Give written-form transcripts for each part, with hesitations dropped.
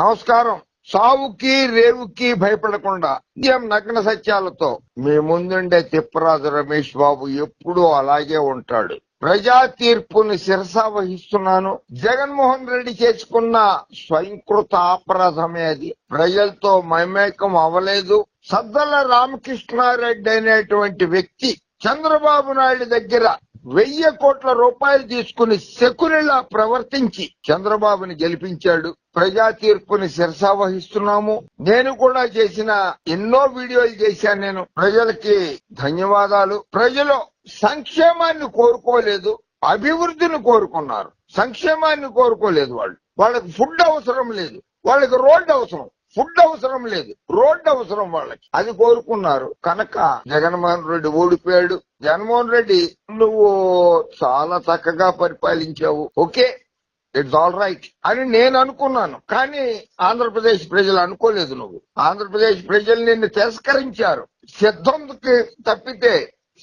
నమస్కారం. సావుకి రేవుకి భయపడకుండా నిత్యం నగ్న సత్యాలతో మీ ముందుండే తిప్పరాజు రమేష్ బాబు ఎప్పుడూ అలాగే ఉంటాడు. ప్రజా తీర్పుని శిరసా వహిస్తున్నాను. జగన్మోహన్ రెడ్డి చేసుకున్న స్వయంకృత అపరాధమే అది. ప్రజలతో మమేకం అవ్వలేదు. సద్దల రామకృష్ణారెడ్డి అనేటువంటి వ్యక్తి చంద్రబాబు నాయుడు దగ్గర 1000 కోట్ల రూపాయలు తీసుకుని శకునిలా ప్రవర్తించి చంద్రబాబుని గెలిపించాడు. ప్రజా తీర్పుని శిరసా వహిస్తున్నాము. నేను కూడా చేసిన ఎన్నో వీడియోలు చేశాను. నేను ప్రజలకి ధన్యవాదాలు. ప్రజలు సంక్షేమాన్ని కోరుకోలేదు, అభివృద్ధిని కోరుకున్నారు. సంక్షేమాన్ని కోరుకోలేదు. వాళ్ళకి ఫుడ్ అవసరం లేదు, వాళ్ళకి రోడ్డు అవసరం. ఫుడ్ అవసరం లేదు, రోడ్డు అవసరం వాళ్ళకి. అది కోరుకున్నారు కనుక జగన్మోహన్ రెడ్డి ఓడిపోయాడు. జగన్మోహన్ రెడ్డి నువ్వు చాలా చక్కగా పరిపాలించావు, ఓకే, ఇట్స్ ఆల్ రైట్ అని నేను అనుకున్నాను. కానీ ఆంధ్రప్రదేశ్ ప్రజలు అనుకోలేదు. నువ్వు ఆంధ్రప్రదేశ్ ప్రజలు నిన్ను తిరస్కరించారు.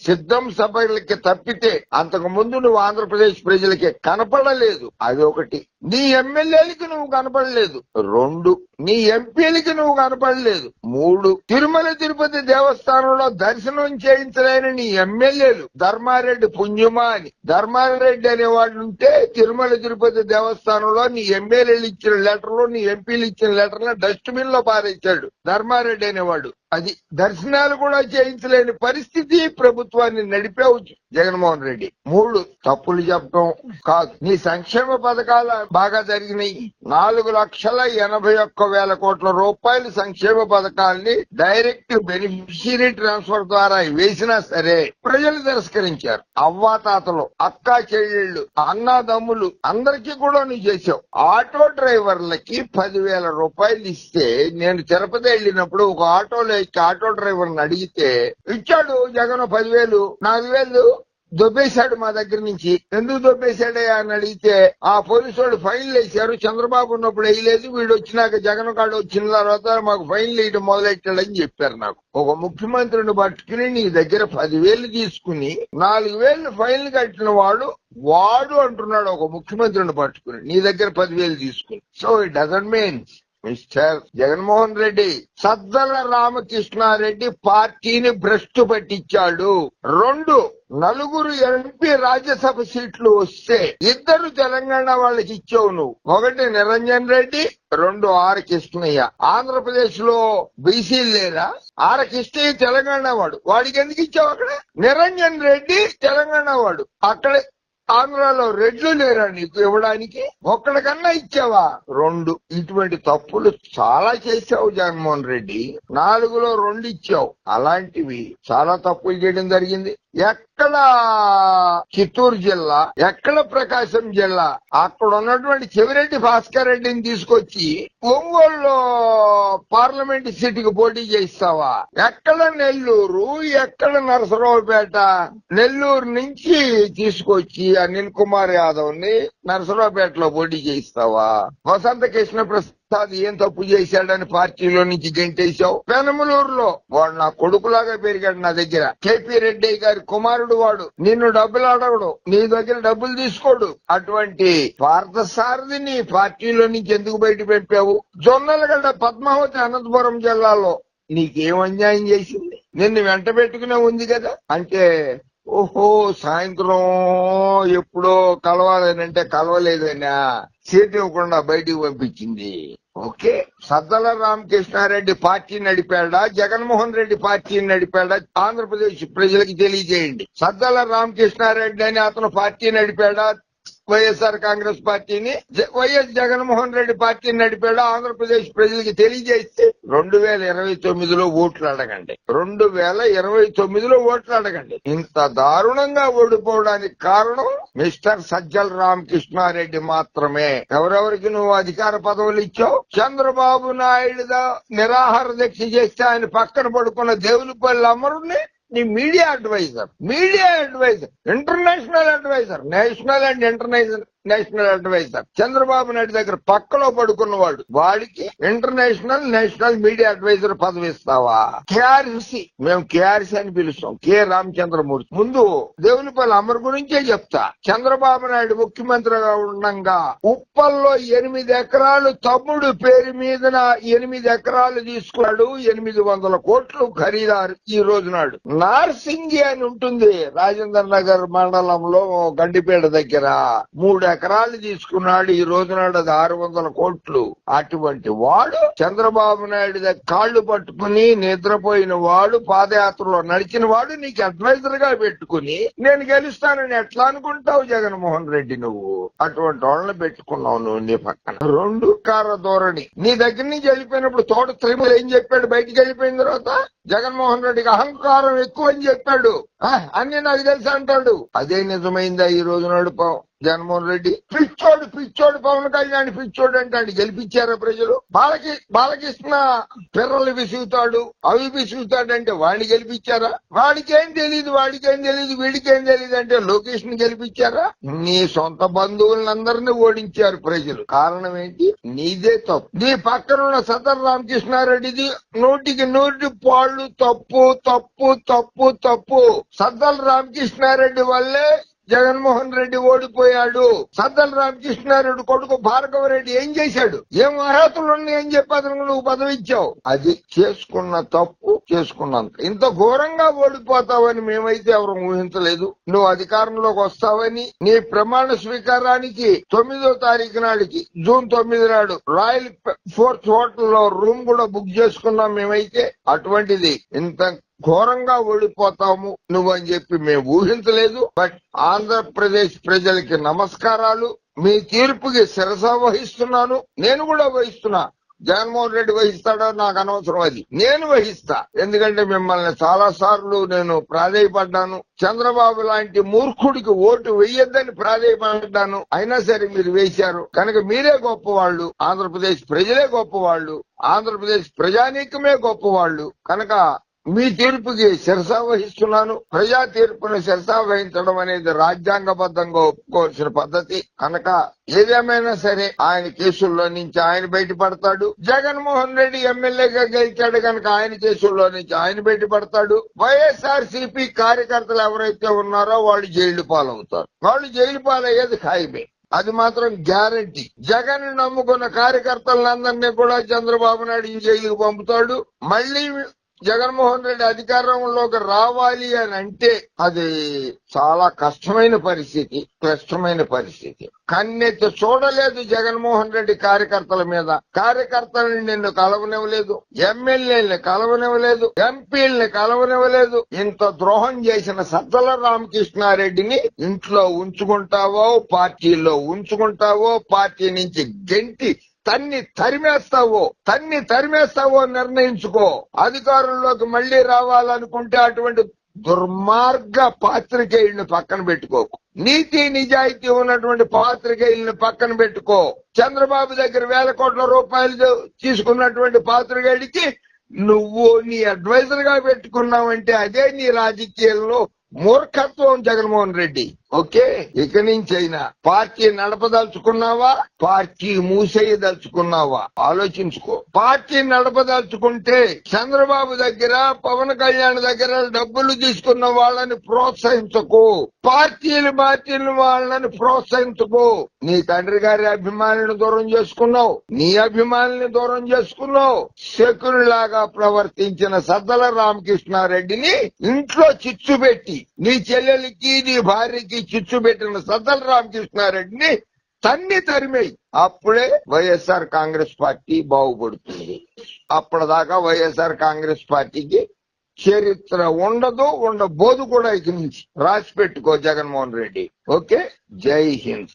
సిద్ధం సభలకి తప్పితే అంతకు ముందు నువ్వు ఆంధ్రప్రదేశ్ ప్రజలకి కనపడలేదు. అది ఒకటి. నీ ఎమ్మెల్యేలకి నువ్వు కనపడలేదు. 2, నీ ఎంపీలకి నువ్వు కనపడలేదు. 3, తిరుమల తిరుపతి దేవస్థానంలో దర్శనం చేయించలేని నీ ఎమ్మెల్యేలు ధర్మారెడ్డి పుణ్యమా అని. ధర్మారెడ్డి అనేవాడు ఉంటే తిరుమల తిరుపతి దేవస్థానంలో నీ ఎమ్మెల్యేలు ఇచ్చిన లెటర్లు, నీ ఎంపీలు ఇచ్చిన లెటర్లు డస్ట్బిన్ లో పారేశాడు ధర్మారెడ్డి అనేవాడు. అది దర్శనాలు కూడా చేయించలేని పరిస్థితి ప్రభుత్వాన్ని నడిపావు జగన్మోహన్ రెడ్డి. 3, తప్పులు చెప్పడం కాదు. నీ సంక్షేమ పథకాలు బాగా జరిగినాయి. 4,81,000 కోట్ల రూపాయలు సంక్షేమ పథకాల్ని డైరెక్ట్ బెనిఫిషియరీ ట్రాన్స్ఫర్ ద్వారా వేసినా సరే ప్రజలు తిరస్కరించారు. అవ్వాతాతలు, అక్కా చెల్లెళ్ళు, అన్నాదమ్ములు అందరికీ కూడా నువ్వు చేసావు. ఆటో డ్రైవర్లకి 10,000 రూపాయలు ఇస్తే నేను తిరుపతి వెళ్ళినప్పుడు ఒక ఆటోలో ఆటో డ్రైవర్ని అడిగితే ఇచ్చాడు జగన్ 10,000. 4,000 దొబ్బేశాడు మా దగ్గర నుంచి. ఎందుకు దొబ్బేశాడయ్యా అని అడిగితే ఆ పోలీసు వాళ్ళు ఫైన్లు వేశారు. చంద్రబాబు ఉన్నప్పుడు వేయలేదు, వీడు వచ్చినాక జగన్ కాడు వచ్చిన తర్వాత మాకు ఫైన్లు వేయడం మొదలెట్టాడని చెప్పారు నాకు. ఒక ముఖ్యమంత్రిని పట్టుకుని నీ దగ్గర 10,000 తీసుకుని 4,000 ఫైన్లు కట్టిన వాడు అంటున్నాడు ఒక ముఖ్యమంత్రిని పట్టుకుని నీ దగ్గర 10,000 తీసుకుని. So it doesn't mean mister Jaganmohan Reddy, Sajjala Ramakrishna Reddy పార్టీని భ్రష్టు పట్టించాడు. 2, 4 ఎంపీ రాజ్యసభ సీట్లు వస్తే 2 తెలంగాణ వాళ్ళకి ఇచ్చావు నువ్వు. 1 నిరంజన్ రెడ్డి, 2 ఆర్ కృష్ణయ్య. ఆంధ్రప్రదేశ్ లో బీసీలు లేరా? ఆర్ కృష్ణయ్య తెలంగాణ వాడు, వాడికి ఎందుకు ఇచ్చావు అక్కడ? నిరంజన్ రెడ్డి తెలంగాణ వాడు, అక్కడ ఆంధ్రాలో రెడ్లు లేరా నీకు ఇవ్వడానికి? ఒక్కడికన్నా ఇచ్చావా? 2. ఇటువంటి తప్పులు చాలా చేశావు జగన్మోహన్ రెడ్డి. 4లో 2 ఇచ్చావు. అలాంటివి చాలా తప్పులు చేయడం జరిగింది. ఎక్కడ చిత్తూరు జిల్లా, ఎక్కడ ప్రకాశం జిల్లా, అక్కడ ఉన్నటువంటి చెవిరెడ్డి భాస్కర్ రెడ్డిని తీసుకొచ్చి ఒంగోలులో పార్లమెంట్ సీటుకి పోటీ చేస్తావా? ఎక్కడ నెల్లూరు, ఎక్కడ నరసరావుపేట? నెల్లూరు నుంచి తీసుకొచ్చి అనిల్ కుమార్ యాదవ్ ని నరసరావుపేటలో పోటీ చేయిస్తావా? వసంత కృష్ణ ప్రసాద్ ఏం తప్పు చేశాడని పార్టీలో నుంచి గెంటేశావు. పెనమలూరులో వాడు నా కొడుకులాగా పెరిగాడు నా దగ్గర. కేపీ రెడ్డి గారి కుమారుడు వాడు. నిన్ను డబ్బులు అడగడు, నీ దగ్గర డబ్బులు తీసుకోడు. అటువంటి పార్థసారథిని పార్టీలో నుంచి ఎందుకు బయట పెట్టావు? జొన్నలగడ్డ పద్మావతి అనంతపురం జిల్లాలో నీకేం అన్యాయం చేసింది? నిన్ను వెంట పెట్టుకునే ఉంది కదా. అంటే ఓహో, సాయంత్రం ఎప్పుడో కలవాలనంటే కలవలేదనా, సీట్ ఇవ్వకుండా బయటికి పంపించింది. ఓకే, సద్దల రామకృష్ణారెడ్డి పార్టీ నడిపాడా, జగన్మోహన్ రెడ్డి పార్టీని నడిపాడా? ఆంధ్రప్రదేశ్ ప్రజలకు తెలియజేయండి. సద్దల రామకృష్ణారెడ్డి అని అతను పార్టీ నడిపాడా? వైఎస్ఆర్ కాంగ్రెస్ పార్టీని, వైఎస్ జగన్మోహన్ రెడ్డి పార్టీని నడిపాడు? ఆంధ్రప్రదేశ్ ప్రజలకి తెలియజేస్తే 2029లో ఓట్లు అడగండి. 2029లో ఓట్లు అడగండి. ఇంత దారుణంగా ఓడిపోవడానికి కారణం మిస్టర్ సజ్జల రామకృష్ణారెడ్డి మాత్రమే. ఎవరెవరికి నువ్వు అధికార పదవులు ఇచ్చావు? చంద్రబాబు నాయుడు నిరాహార దీక్ష చేస్తే ఆయన పక్కన పడుకున్న దేవులపల్లి అమరుని నీ media adviser, international adviser, national and national adviser. Chandrababu Naidu దగ్గర పక్కలో పడుకున్నవాడు, వాడికి ఇంటర్నేషనల్ నేషనల్ మీడియా అడ్వైజర్ పదవి ఇస్తావా? కేఆర్సి, మేము కేఆర్సి అని పిలుస్తాం, కె రామచంద్రమూర్తి. ముందు దేవునిపల్లి అమర్ గురించే చెప్తా. చంద్రబాబు నాయుడు ముఖ్యమంత్రిగా ఉండగా ఉప్పల్లో 8 ఎకరాలు తమ్ముడు పేరు మీదన 8 ఎకరాలు తీసుకున్నాడు. 800 కోట్లు ఖరీదారు. ఈ రోజు నాడు నార్సింగి అని ఉంటుంది రాజేంద్ర నగర్ మండలంలో గండిపేట దగ్గర, 3 ఎకరాలు తీసుకున్నాడు. ఈ రోజు నాడు అది 600 కోట్లు. అటువంటి వాడు చంద్రబాబు నాయుడు దగ్గర కాళ్లు పట్టుకుని నిద్రపోయిన వాడు, పాదయాత్రలో నడిచిన వాడు నీకు అడ్వైజర్ గా పెట్టుకుని నేను గెలుస్తానని ఎట్లా అనుకుంటావు జగన్మోహన్ రెడ్డి? నువ్వు అటువంటి వాళ్ళని పెట్టుకున్నావు నువ్వు నీ పక్కన. 2 కార ధోరణి. నీ దగ్గర నుంచి వెళ్ళిపోయినప్పుడు తోట త్రిములు ఏం చెప్పాడు? బయటికి వెళ్ళిపోయిన తర్వాత జగన్మోహన్ రెడ్డికి అహంకారం ఎక్కువ అని చెప్పాడు. అన్ని నాకు తెలుసు అంటాడు. అదే నిజమైందా ఈ రోజు నాడు? జగన్మోహన్ రెడ్డి పిచ్చోడు పవన్ కళ్యాణ్ పిచ్చోడు అంటాడు. గెలిపించారా ప్రజలు? బాలకృష్ణ పిర్రలు విసుగుతాడు, అవి విసుగుతాడు అంటే వాడిని గెలిపించారా? వాడికేం తెలీదు వీడికేం తెలీదు అంటే లోకేష్ ని గెలిపించారా? నీ సొంత బంధువులందరినీ ఓడించారు ప్రజలు. కారణం ఏంటి? నీదే తప్పు. నీ పక్కన ఉన్న సదర్ రామకృష్ణారెడ్డిది 100కి 100 పాళ్ళు తప్పు. సద్దల రామకృష్ణారెడ్డి వల్లే జగన్మోహన్ రెడ్డి ఓడిపోయాడు. సద్దల రామకృష్ణారెడ్డి కొడుకు భార్గవ రెడ్డి ఏం చేశాడు? ఏం అర్హతలు ఉన్నాయని చెప్పి అతను నువ్వు పదవి ఇచ్చావు. అది చేసుకున్న తప్పు చేసుకున్నంత. ఇంత ఘోరంగా ఓడిపోతావని మేమైతే ఎవరు ఊహించలేదు. నువ్వు అధికారంలోకి వస్తావని. నీ ప్రమాణ స్వీకారానికి 9వ తారీఖు నాడికి, జూన్ 9 నాడు రాయల్ ఫోర్త్ హోటల్లో రూమ్ కూడా బుక్ చేసుకున్నాం మేమైతే. అటువంటిది ఇంత ఘోరంగా ఓడిపోతాము నువ్వు అని చెప్పి మేము ఊహించలేదు. బట్ ఆంధ్రప్రదేశ్ ప్రజలకి నమస్కారాలు. మీ తీర్పుకి శిరస వహిస్తున్నాను. నేను కూడా వహిస్తున్నా. జగన్మోహన్ రెడ్డి వహిస్తాడో నాకు అనవసరం, అది నేను వహిస్తా. ఎందుకంటే మిమ్మల్ని చాలా సార్లు నేను ప్రాధేయపడ్డాను. చంద్రబాబు లాంటి మూర్ఖుడికి ఓటు వెయ్యొద్దని ప్రాధేయపడ్డాను. అయినా సరే మీరు వేశారు కనుక మీరే గొప్పవాళ్లు. ఆంధ్రప్రదేశ్ ప్రజలే గొప్పవాళ్లు. ఆంధ్రప్రదేశ్ ప్రజానీకమే గొప్పవాళ్లు. కనుక మీ తీర్పుకి శిరస వహిస్తున్నాను. ప్రజా తీర్పును శిరస వహించడం అనేది రాజ్యాంగబద్ధంగా ఒప్పుకోవాల్సిన పద్ధతి. కనుక ఏదేమైనా సరే ఆయన కేసుల్లో నుంచి ఆయన బయటపడతాడు. జగన్మోహన్ రెడ్డి ఎమ్మెల్యేగా గెలిచాడు కనుక ఆయన కేసుల్లో నుంచి ఆయన బయటపడతాడు. వైఎస్ఆర్సీపీ కార్యకర్తలు ఎవరైతే ఉన్నారో వాళ్ళు జైలు పాలవుతారు. వాళ్ళు జైలు పాలయ్యేది ఖాయమే. అది మాత్రం గ్యారంటీ. జగన్ నమ్ముకున్న కార్యకర్తలందరినీ కూడా చంద్రబాబు నాయుడు జైలుకు పంపుతాడు. మళ్లీ జగన్మోహన్ రెడ్డి అధికారంలోకి రావాలి అని అంటే అది చాలా కష్టమైన పరిస్థితి, క్లిష్టమైన పరిస్థితి. కన్నెత్తి చూడలేదు జగన్మోహన్ రెడ్డి కార్యకర్తల మీద. కార్యకర్తలను నిన్ను కలవనివ్వలేదు, ఎమ్మెల్యేలని కలవనివ్వలేదు, ఎంపీలని కలవనివ్వలేదు. ఇంత ద్రోహం చేసిన సజ్జల రామకృష్ణారెడ్డిని ఇంట్లో ఉంచుకుంటావో, పార్టీలో ఉంచుకుంటావో, పార్టీ నుంచి గెంటి తన్ని తరిమేస్తావో నిర్ణయించుకో. అధికారంలోకి మళ్లీ రావాలనుకుంటే అటువంటి దుర్మార్గ పాత్రికేయుల్ని పక్కన పెట్టుకోకు. నీతి నిజాయితీ ఉన్నటువంటి పాత్రికేయుల్ని పక్కన పెట్టుకో. చంద్రబాబు దగ్గర 1000 కోట్ల రూపాయలు తీసుకున్నటువంటి పాత్రికేయుడికి నువ్వు నీ అడ్వైజర్ గా పెట్టుకున్నావంటే అదే నీ రాజకీయాల్లో మూర్ఖత్వం జగన్మోహన్ రెడ్డి. ఓకే, ఇక నుంచి అయినా పార్టీ నడపదలుచుకున్నావా, పార్టీ మూసేయదలుచుకున్నావా ఆలోచించుకో. పార్టీ నడపదలుచుకుంటే చంద్రబాబు దగ్గర, పవన్ కళ్యాణ్ దగ్గర డబ్బులు తీసుకున్న వాళ్ళని ప్రోత్సహించకు. పార్టీలు వాళ్ళని ప్రోత్సహించకు. నీ తండ్రి గారి అభిమానులను దూరం చేసుకున్నావు, నీ అభిమానుల్ని దూరం చేసుకున్నావు. శకునిలాగా ప్రవర్తించిన సద్దల రామకృష్ణారెడ్డిని ఇంట్లో చిచ్చు పెట్టి నీ చెల్లెలికి నీ భార్యకి చిచ్చు పెట్టిన సద్దల రామకృష్ణారెడ్డిని తరిమేయి. అప్పుడే వైఎస్ఆర్ కాంగ్రెస్ పార్టీ బాగుపడుతుంది. అప్పటిదాకా వైఎస్ఆర్ కాంగ్రెస్ పార్టీకి చరిత్ర ఉండబోదు కూడా. ఇక నుంచి రాసి పెట్టుకో జగన్మోహన్ రెడ్డి. ఓకే, జై హింద్.